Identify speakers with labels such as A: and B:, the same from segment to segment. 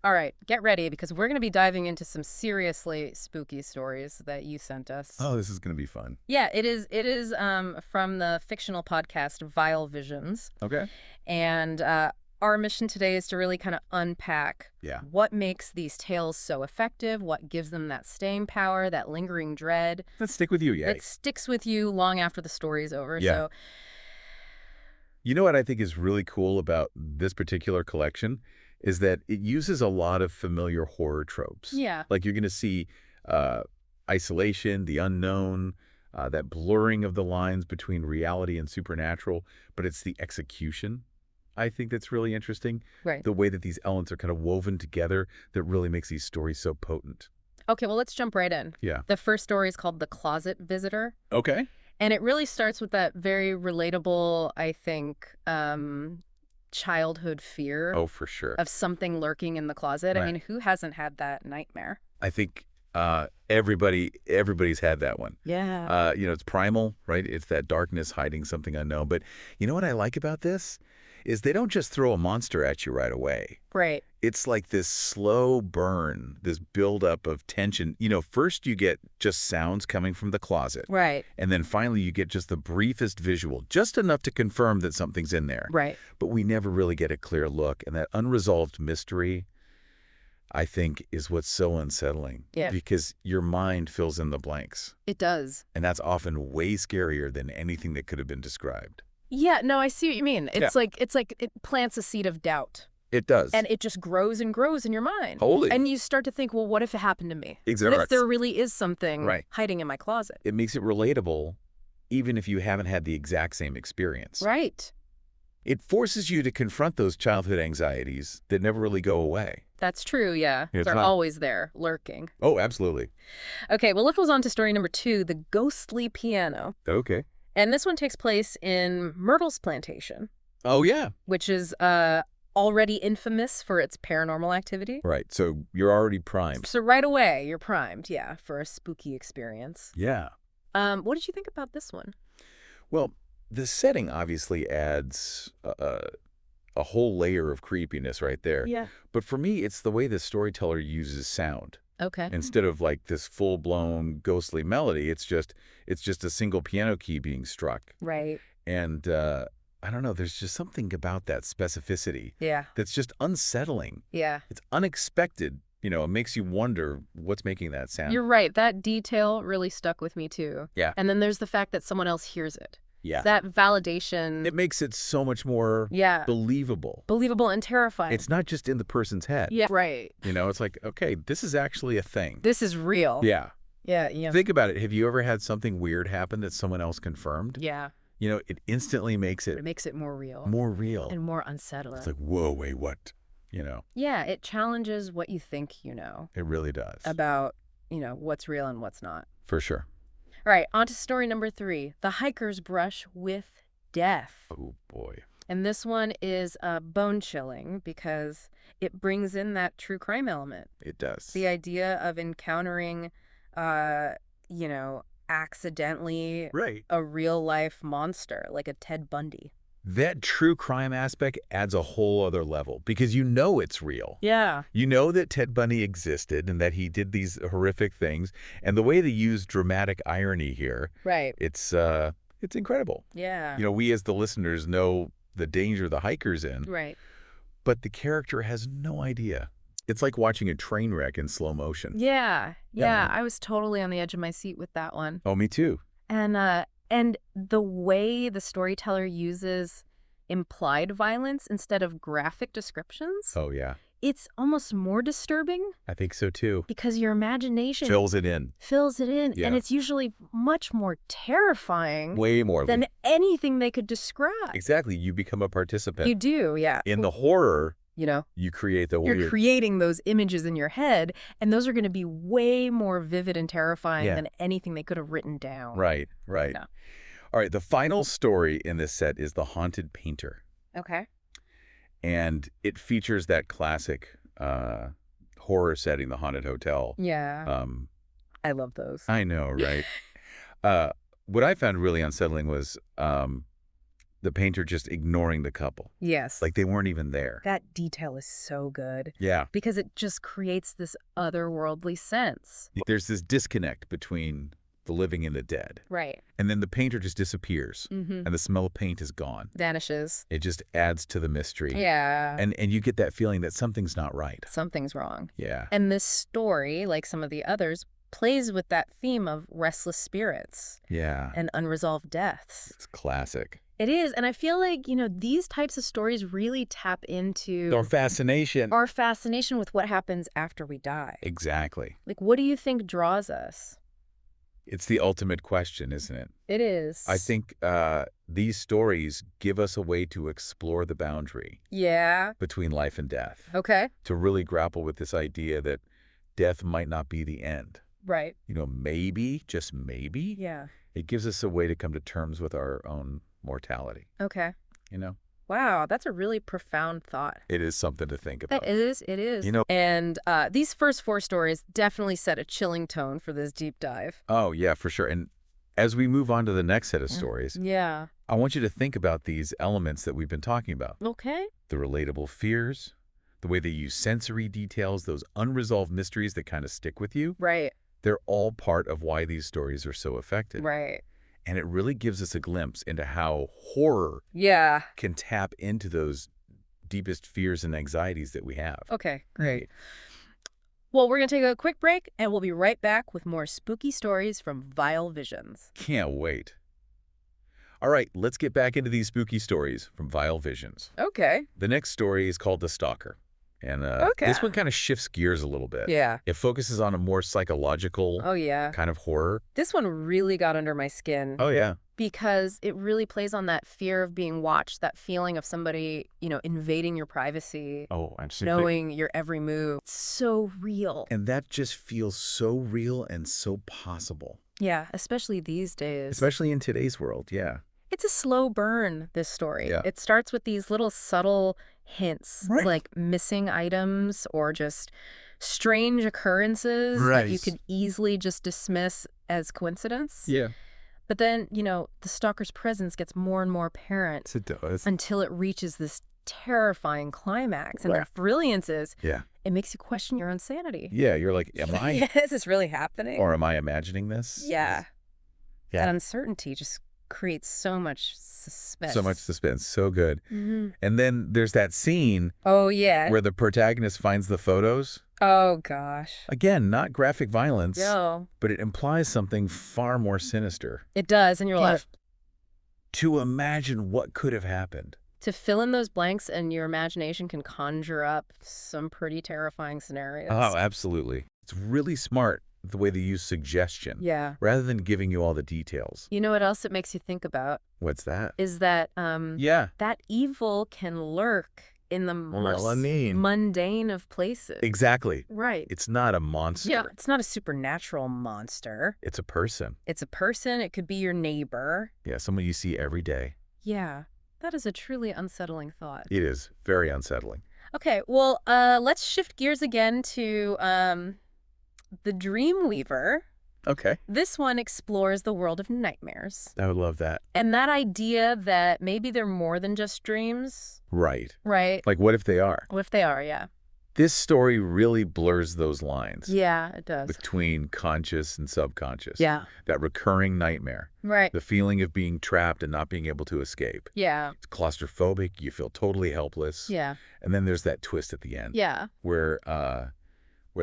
A: All right, get ready because we're going to be diving into some seriously spooky stories that you sent us.
B: Oh, this is going to be fun.
A: Yeah, it is from the fictional podcast Vile Visions.
B: Okay.
A: And our mission today is to really kind of unpack
B: Yeah.
A: what makes these tales so effective, what gives them that staying power, that lingering dread
B: Let's stick with you, yay.
A: that sticks with you long after the story's over.
B: Yeah.
A: So,
B: You know what I think is really cool about this particular collection is that it uses a lot of familiar horror tropes.
A: yeah.
B: Like you're going to see uh, isolation, the unknown, that blurring of the lines between reality and supernatural, but it's the execution, I think, that's really interesting.
A: Right.
B: The way that these elements are kind of woven together that really makes these stories so potent.
A: Okay, well, let's jump right in.
B: Yeah.
A: The first story is called The Closet Visitor.
B: Okay.
A: And it really starts with that very relatable, I think, childhood fear
B: Oh, for sure.
A: of something lurking in the closet. I
B: Right.
A: mean, who hasn't had that nightmare?
B: I think everybody's had that one.
A: Yeah.
B: It's primal, right? It's that darkness hiding something unknown. But you know what I like about this is they don't just throw a monster at you right away.
A: Right.
B: It's like this slow burn, this buildup of tension. First you get just sounds coming from the closet.
A: Right.
B: And then finally you get just the briefest visual, just enough to confirm that something's in there.
A: Right.
B: But we never really get a clear look. And that unresolved mystery, I think, is what's so unsettling.
A: Yeah.
B: Because your mind fills in the blanks.
A: It does.
B: And that's often way scarier than anything that could have been described.
A: Yeah, no, I see what you mean. It's like it plants a seed of doubt.
B: It does.
A: And it just grows and grows in your mind.
B: Totally.
A: And you start to think, well, what if it happened to me?
B: Exactly.
A: What if there really is something
B: Right.
A: hiding in my closet?
B: It makes it relatable even if you haven't had the exact same experience.
A: Right.
B: It forces you to confront those childhood anxieties that never really go away.
A: That's true, yeah.
B: It's
A: They're
B: not.
A: always there, lurking.
B: Oh, absolutely.
A: Okay, well, let's move on to story number 2, The Ghostly Piano.
B: Okay.
A: And this one takes place in Myrtle's Plantation,
B: Oh, yeah.
A: which is already infamous for its paranormal activity.
B: Right. So you're already primed.
A: So right away, you're primed, yeah, for a spooky experience.
B: Yeah.
A: What did you think about this one?
B: Well, the setting obviously adds a whole layer of creepiness right there.
A: Yeah.
B: But for me, it's the way the storyteller uses sound.
A: Okay.
B: Instead of like this full-blown ghostly melody, it's just a single piano key being struck.
A: Right.
B: And I don't know, there's just something about that specificity
A: Yeah.
B: that's just unsettling.
A: Yeah.
B: It's unexpected. It makes you wonder what's making that sound.
A: You're right. That detail really stuck with me, too.
B: Yeah.
A: And then there's the fact that someone else hears it.
B: Yeah.
A: That validation.
B: It makes it so much more
A: Yeah.
B: believable.
A: Believable and terrifying.
B: It's not just in the person's head.
A: Yeah. Right.
B: It's like, okay, this is actually a thing.
A: This is real.
B: Yeah.
A: Yeah. Yeah.
B: Think about it. Have you ever had something weird happen that someone else confirmed?
A: Yeah.
B: It instantly makes
A: It
B: it
A: makes it more real.
B: more real.
A: And more unsettling.
B: It's like, whoa, wait, what?
A: Yeah, it challenges what you think you know
B: It really does.
A: about, what's real and what's not.
B: For sure.
A: All right, on to story number 3, The Hiker's Brush with Death.
B: Oh, boy.
A: And this one is bone-chilling because it brings in that true crime element.
B: It does.
A: The idea of encountering, accidentally
B: Right.
A: a real-life monster, like a Ted Bundy.
B: That true crime aspect adds a whole other level because it's real.
A: Yeah.
B: You know that Ted Bundy existed and that he did these horrific things. And the way they use dramatic irony here,
A: Right.
B: it's incredible.
A: Yeah.
B: We as the listeners know the danger the hiker's in,
A: Right.
B: but the character has no idea. It's like watching a train wreck in slow motion.
A: Yeah.
B: Yeah.
A: I was totally on the edge of my seat with that one.
B: Oh, me too.
A: And the way the storyteller uses implied violence instead of graphic descriptions,
B: Oh, yeah.
A: it's almost more disturbing
B: I think so too.
A: because your imagination
B: Fills it in.
A: fills it in.
B: Yeah.
A: And it's usually much more terrifying
B: Way more.
A: than anything they could describe.
B: Exactly. You become a participant.
A: You do, yeah.
B: In the horror,
A: You know,
B: you create the
A: you're
B: weird.
A: creating those images in your head, and those are going to be way more vivid and terrifying
B: Yeah.
A: than anything they could have written down.
B: Right.
A: Yeah.
B: All right. The final story in this set is The Haunted Painter.
A: Okay.
B: And it features that classic horror setting, the haunted hotel.
A: Yeah. I love those.
B: I know, right? What I found really unsettling was the painter just ignoring the couple.
A: Yes.
B: Like they weren't even there.
A: That detail is so good
B: Yeah.
A: because it just creates this otherworldly sense.
B: There's this disconnect between the living and the dead.
A: Right.
B: And then the painter just disappears,
A: Mm-hmm.
B: and the smell of paint is gone.
A: Vanishes.
B: It just adds to the mystery.
A: Yeah.
B: And you get that feeling that something's not right.
A: Something's wrong.
B: Yeah.
A: And this story, like some of the others, plays with that theme of restless spirits
B: Yeah.
A: and unresolved deaths.
B: It's classic.
A: It is. And I feel like, these types of stories really tap into
B: Our fascination.
A: our fascination with what happens after we die.
B: Exactly.
A: Like, what do you think draws us?
B: It's the ultimate question, isn't it?
A: It is.
B: I think these stories give us a way to explore the boundary
A: Yeah.
B: between life and death,
A: Okay.
B: to really grapple with this idea that death might not be the end.
A: Right.
B: Maybe, just maybe,
A: Yeah.
B: it gives us a way to come to terms with our own mortality.
A: Okay.
B: You know,
A: Wow, that's a really profound thought.
B: it is something to think about.
A: It is. And these first 4 stories definitely set a chilling tone for this deep dive.
B: Oh, yeah, for sure. And as we move on to the next set of stories,
A: Yeah.
B: I want you to think about these elements that we've been talking about.
A: Okay.
B: The relatable fears, the way they use sensory details, those unresolved mysteries that kind of stick with you.
A: Right.
B: They're all part of why these stories are so effective.
A: Right.
B: And it really gives us a glimpse into how horror
A: Yeah.
B: can tap into those deepest fears and anxieties that we have.
A: Okay, great. Well, we're going to take a quick break, and we'll be right back with more spooky stories from Vile Visions.
B: Can't wait. All right, let's get back into these spooky stories from Vile Visions.
A: Okay.
B: The next story is called The Stalker. And
A: Okay.
B: this one kind of shifts gears a little bit.
A: Yeah.
B: It focuses on a more psychological
A: Oh, yeah.
B: kind of horror.
A: This one really got under my skin.
B: Oh, yeah.
A: Because it really plays on that fear of being watched, that feeling of somebody, invading your privacy,
B: Oh, I'm
A: knowing your every move. It's so real.
B: And that just feels so real and so possible.
A: Yeah, especially these days.
B: Especially in today's world, yeah.
A: It's a slow burn, this story.
B: Yeah.
A: It starts with these little subtle hints,
B: Right.
A: like missing items or just strange occurrences that you
B: Right.
A: could easily just dismiss as coincidence.
B: Yeah.
A: But then, the stalker's presence gets more and more apparent
B: It does.
A: until it reaches this terrifying climax. And
B: Right.
A: the brilliance is
B: Yeah.
A: it makes you question your own sanity.
B: Yeah, you're like, am I,
A: Yeah, is this really happening?
B: or am I imagining this?
A: Yeah.
B: Yeah.
A: That uncertainty just creates so much suspense.
B: So much suspense. So good.
A: Mm-hmm.
B: And then there's that scene
A: Oh, yeah.
B: where the protagonist finds the photos.
A: Oh, gosh.
B: Again, not graphic violence,
A: No.
B: but it implies something far more sinister.
A: It does. And you're like,
B: To imagine what could have happened.
A: to fill in those blanks and your imagination can conjure up some pretty terrifying scenarios.
B: Oh, absolutely. It's really smart the way they use suggestion
A: Yeah.
B: rather than giving you all the details.
A: You know what else it makes you think about
B: What's that?
A: is that
B: Yeah.
A: that evil can lurk in the most
B: Melanin.
A: mundane of places.
B: Exactly.
A: Right.
B: It's not a monster.
A: Yeah, it's not a supernatural monster.
B: It's a person.
A: It's a person. It could be your neighbor.
B: Yeah, someone you see every day.
A: Yeah, that is a truly unsettling thought.
B: It is very unsettling.
A: Okay, well, let's shift gears again to the Dreamweaver.
B: Okay.
A: This one explores the world of nightmares.
B: I would love that.
A: And that idea that maybe they're more than just dreams,
B: Right.
A: right?
B: Like, what if they are?
A: What if they are, yeah.
B: This story really blurs those lines
A: Yeah, it does.
B: between conscious and subconscious.
A: Yeah,
B: That recurring nightmare.
A: right.
B: The feeling of being trapped and not being able to escape.
A: Yeah,
B: It's claustrophobic. You feel totally helpless.
A: yeah,
B: And then there's that twist at the end
A: yeah.
B: where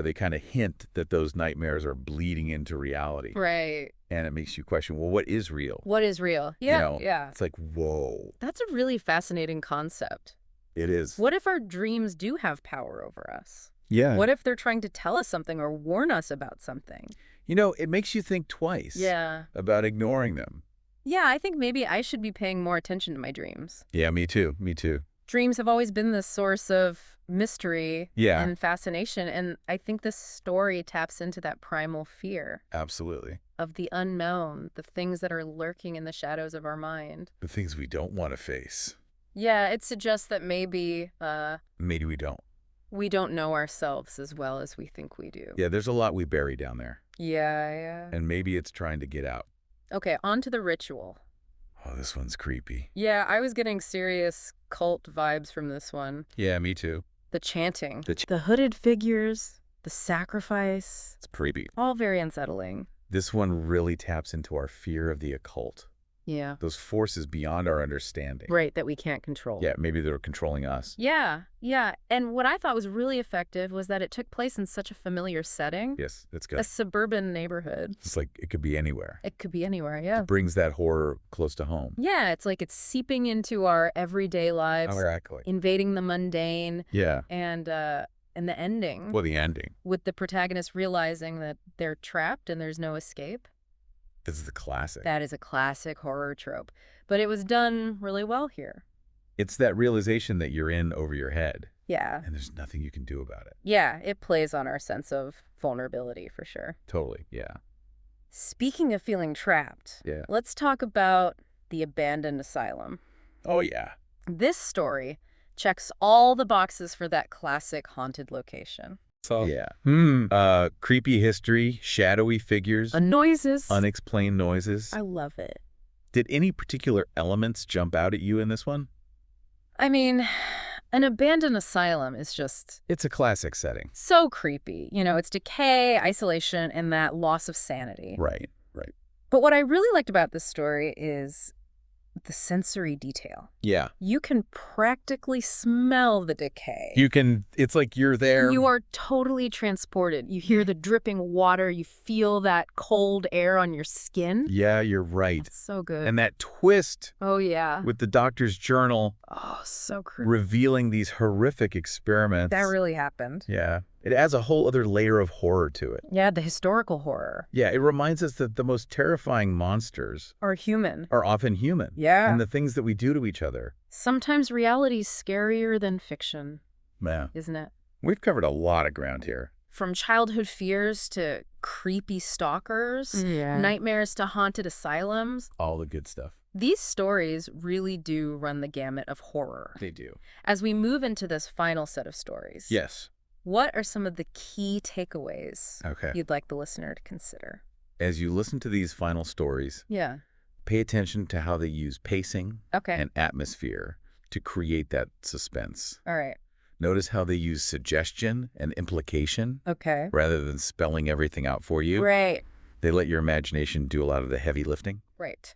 B: they kind of hint that those nightmares are bleeding into reality.
A: Right.
B: And it makes you question, well, what is real?
A: What is real? Yeah, yeah.
B: It's like, whoa,
A: That's a really fascinating concept.
B: it is.
A: What if our dreams do have power over us?
B: Yeah.
A: What if they're trying to tell us something or warn us about something?
B: It makes you think twice
A: Yeah.
B: about ignoring them.
A: Yeah, I think maybe I should be paying more attention to my dreams.
B: Yeah, me too. Me too.
A: Dreams have always been the source of mystery
B: Yeah.
A: and fascination, and I think this story taps into that primal fear
B: Absolutely.
A: of the unknown, the things that are lurking in the shadows of our mind.
B: The things we don't want to face.
A: Yeah, it suggests that maybe
B: Maybe we don't.
A: we don't know ourselves as well as we think we do.
B: Yeah, there's a lot we bury down there.
A: Yeah, yeah.
B: And maybe it's trying to get out.
A: Okay, on to the ritual.
B: Oh, this one's creepy.
A: Yeah, I was getting serious cult vibes from this one.
B: Yeah, me too.
A: The chanting, the hooded figures, the sacrifice.
B: It's creepy.
A: All very unsettling.
B: This one really taps into our fear of the occult.
A: Yeah.
B: Those forces beyond our understanding.
A: Right, that we can't control.
B: Yeah, maybe they're controlling us.
A: Yeah. And what I thought was really effective was that it took place in such a familiar setting.
B: Yes, that's good.
A: A suburban neighborhood.
B: It's like it could be anywhere.
A: It could be anywhere, yeah.
B: It brings that horror close to home.
A: Yeah, it's like it's seeping into our everyday lives.
B: Exactly.
A: Invading the mundane.
B: Yeah.
A: And the ending.
B: Well, the ending.
A: With the protagonist realizing that they're trapped and there's no escape.
B: This is a classic.
A: That is a classic horror trope. But it was done really well here.
B: It's that realization that you're in over your head.
A: Yeah.
B: And there's nothing you can do about it.
A: Yeah, it plays on our sense of vulnerability for sure.
B: Totally, yeah.
A: Speaking of feeling trapped,
B: Yeah.
A: let's talk about the abandoned asylum.
B: Oh, yeah.
A: This story checks all the boxes for that classic haunted location.
B: So, yeah. Creepy history, shadowy figures,
A: Noises.
B: unexplained noises.
A: I love it.
B: Did any particular elements jump out at you in this one?
A: I mean, an abandoned asylum is just
B: It's a classic setting.
A: so creepy. You know, it's decay, isolation, and that loss of sanity.
B: Right.
A: But what I really liked about this story is the sensory detail.
B: Yeah.
A: You can practically smell the decay.
B: It's like you're there.
A: You are totally transported. You hear the dripping water. You feel that cold air on your skin.
B: Yeah, you're right.
A: That's so good.
B: And that twist
A: Oh, yeah.
B: with the doctor's journal
A: Oh, so creepy.
B: revealing these horrific experiments.
A: That really happened.
B: Yeah. It adds a whole other layer of horror to it.
A: Yeah, the historical horror.
B: Yeah, it reminds us that the most terrifying monsters
A: Or human.
B: are often human.
A: Yeah.
B: And the things that we do to each other.
A: Sometimes reality's scarier than fiction,
B: Yeah.
A: isn't it?
B: We've covered a lot of ground here.
A: From childhood fears to creepy stalkers, nightmares to haunted asylums.
B: All the good stuff.
A: These stories really do run the gamut of horror.
B: They do.
A: As we move into this final set of stories,
B: Yes.
A: what are some of the key takeaways
B: Okay.
A: you'd like the listener to consider?
B: As you listen to these final stories,
A: Yeah.
B: pay attention to how they use pacing
A: Okay.
B: and atmosphere to create that suspense.
A: All right.
B: Notice how they use suggestion and implication
A: Okay.
B: rather than spelling everything out for you.
A: Right.
B: They let your imagination do a lot of the heavy lifting.
A: Right.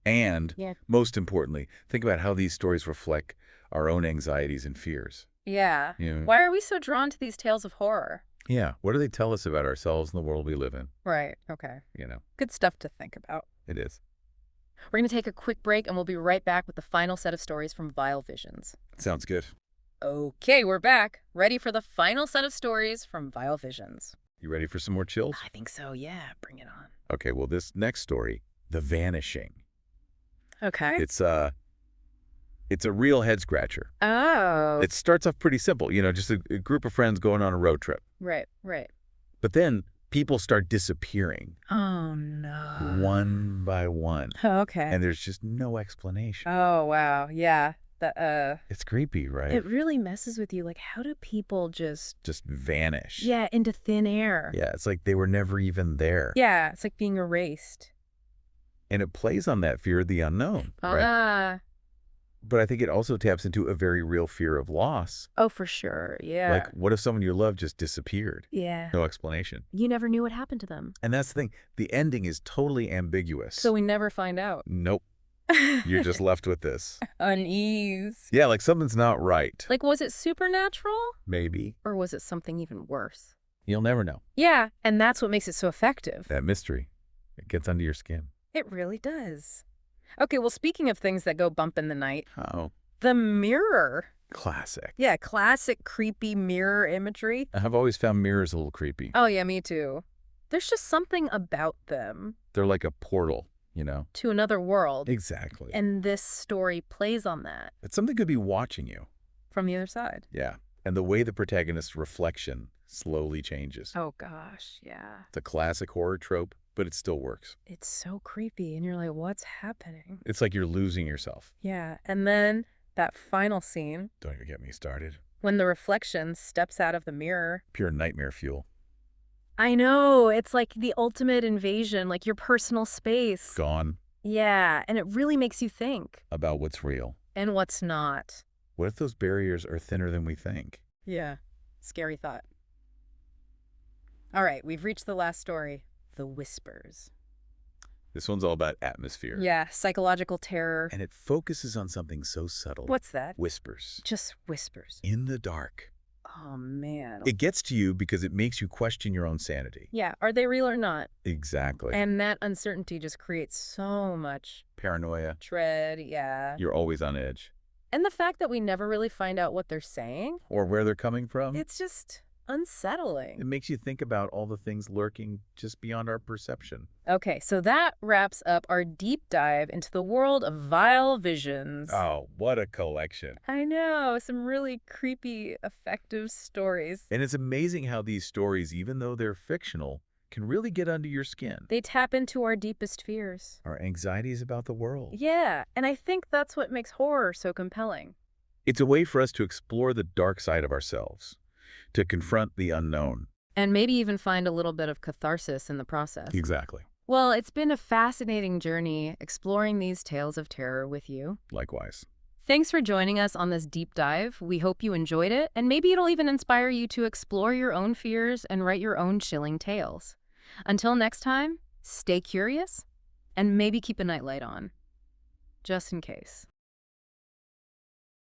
B: And
A: Yeah.
B: most importantly, think about how these stories reflect our own anxieties and fears.
A: Yeah.
B: You know?
A: Why are we so drawn to these tales of horror?
B: Yeah. What do they tell us about ourselves and the world we live in?
A: Right. Okay.
B: You know,
A: Good stuff to think about.
B: it is.
A: We're going to take a quick break and we'll be right back with the final set of stories from Vile Visions.
B: Sounds good.
A: Okay, we're back. Ready for the final set of stories from Vile Visions.
B: You ready for some more chills?
A: I think so, yeah. Bring it on.
B: Okay, well, this next story, The Vanishing.
A: Okay.
B: It's a real head scratcher.
A: Oh.
B: It starts off pretty simple, you know, just a group of friends going on a road trip.
A: Right.
B: But then people start disappearing
A: Oh, no.
B: one by one.
A: Okay.
B: And there's just no explanation.
A: Oh, wow. Yeah.
B: It's creepy, right?
A: It really messes with you. Like, how do people just
B: vanish.
A: Yeah, into thin air.
B: Yeah, it's like they were never even there.
A: Yeah, it's like being erased.
B: And it plays on that fear of the unknown, right? But I think it also taps into a very real fear of loss.
A: Oh, for sure. Yeah.
B: Like, what if someone you love just disappeared?
A: Yeah.
B: No explanation.
A: You never knew what happened to them.
B: And that's the thing. The ending is totally ambiguous.
A: So we never find out.
B: Nope. You're just left with this.
A: Unease.
B: Yeah, like something's not right.
A: Like, was it supernatural?
B: Maybe.
A: Or was it something even worse?
B: You'll never know.
A: Yeah, and that's what makes it so effective.
B: That mystery. It gets under your skin.
A: It really does. Okay, well, speaking of things that go bump in the night,
B: Oh,
A: the mirror.
B: classic.
A: Yeah, classic creepy mirror imagery.
B: I've always found mirrors a little creepy.
A: Oh, yeah, me too. There's just something about them
B: They're like a portal, you know?
A: to another world.
B: Exactly.
A: And this story plays on that
B: But something could be watching you.
A: from the other side.
B: Yeah. And the way the protagonist's reflection slowly changes.
A: Oh, gosh, yeah.
B: It's a classic horror trope, but it still works.
A: It's so creepy, and you're like, what's happening?
B: It's like you're losing yourself.
A: Yeah, and then that final scene,
B: Don't even get me started.
A: when the reflection steps out of the mirror.
B: Pure nightmare fuel.
A: I know, it's like the ultimate invasion, like your personal space.
B: Gone.
A: Yeah, and it really makes you think.
B: about what's real.
A: And what's not.
B: What if those barriers are thinner than we think?
A: Yeah, scary thought. All right, we've reached the last story. The Whispers.
B: This one's all about atmosphere.
A: Yeah, psychological terror.
B: And it focuses on something so subtle.
A: What's that?
B: Whispers.
A: Just whispers.
B: In the dark.
A: Oh, man.
B: It gets to you because it makes you question your own sanity.
A: Yeah, are they real or not?
B: Exactly.
A: And that uncertainty just creates so much
B: Paranoia.
A: dread, yeah.
B: You're always on edge.
A: And the fact that we never really find out what they're saying,
B: Or where they're coming from.
A: it's just unsettling.
B: It makes you think about all the things lurking just beyond our perception.
A: Okay, so that wraps up our deep dive into the world of vile visions.
B: Oh, what a collection.
A: I know, some really creepy, effective stories.
B: And it's amazing how these stories, even though they're fictional, can really get under your skin.
A: They tap into our deepest fears.
B: Our anxieties about the world.
A: Yeah, and I think that's what makes horror so compelling.
B: It's a way for us to explore the dark side of ourselves, to confront the unknown.
A: And maybe even find a little bit of catharsis in the process.
B: Exactly.
A: Well, it's been a fascinating journey exploring these tales of terror with you.
B: Likewise.
A: Thanks for joining us on this deep dive. We hope you enjoyed it, and maybe it'll even inspire you to explore your own fears and write your own chilling tales. Until next time, stay curious and maybe keep a nightlight on, just in case.